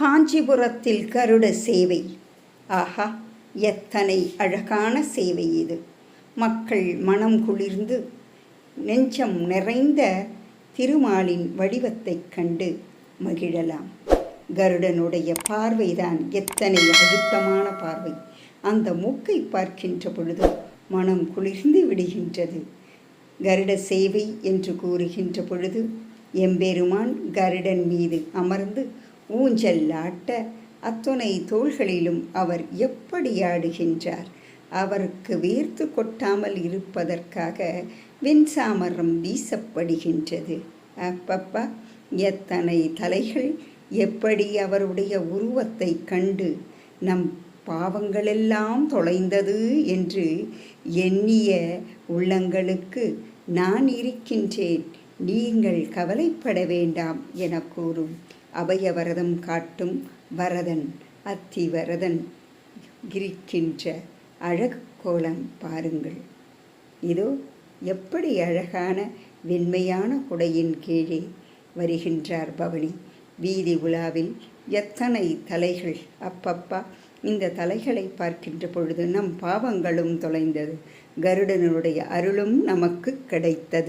காஞ்சிபுரத்தில் கருட சேவை. ஆஹா, எத்தனை அழகான சேவை இது! மக்கள் மனம் குளிர்ந்து நெஞ்சம் நிறைந்த திருமாலின் வடிவத்தைக் கண்டு மகிழலாம். கருடனுடைய பார்வைதான் எத்தனை அழுத்தமான பார்வை! அந்த மூக்கை பார்க்கின்ற பொழுது மனம் குளிர்ந்து விடுகின்றது. கருட சேவை என்று கூறுகின்ற பொழுது எம்பெருமான் கருடன் மீது அமர்ந்து ஊஞ்சல் ஆட்ட அத்துணை தோள்களிலும் அவர் எப்படி ஆடுகின்றார்! அவருக்கு வேர்த்து கொட்டாமல் இருப்பதற்காக வெண்சாமரம் வீசப்படுகின்றது. அப்பப்பா, எத்தனை தலைகள்! எப்படி அவருடைய உருவத்தை கண்டு நம் பாவங்களெல்லாம் தொலைந்தது என்று எண்ணிய உள்ளங்களுக்கு நான் இருக்கின்றேன், நீங்கள் கவலைப்பட வேண்டாம் என கூறும் அபயவரதம் காட்டும் வரதன், அத்திவரதன் இருக்கின்ற அழகு கோலம் பாருங்கள். இதோ எப்படி அழகான வெண்மையான குடையின் கீழே வருகின்றார் பவனி. வீதி உலாவில் எத்தனை தலைகள்! அப்பப்பா, இந்த தலைகளை பார்க்கின்ற பொழுது நம் பாவங்களும் தொலைந்தது, கருடனுடைய அருளும் நமக்கு கிடைத்தது.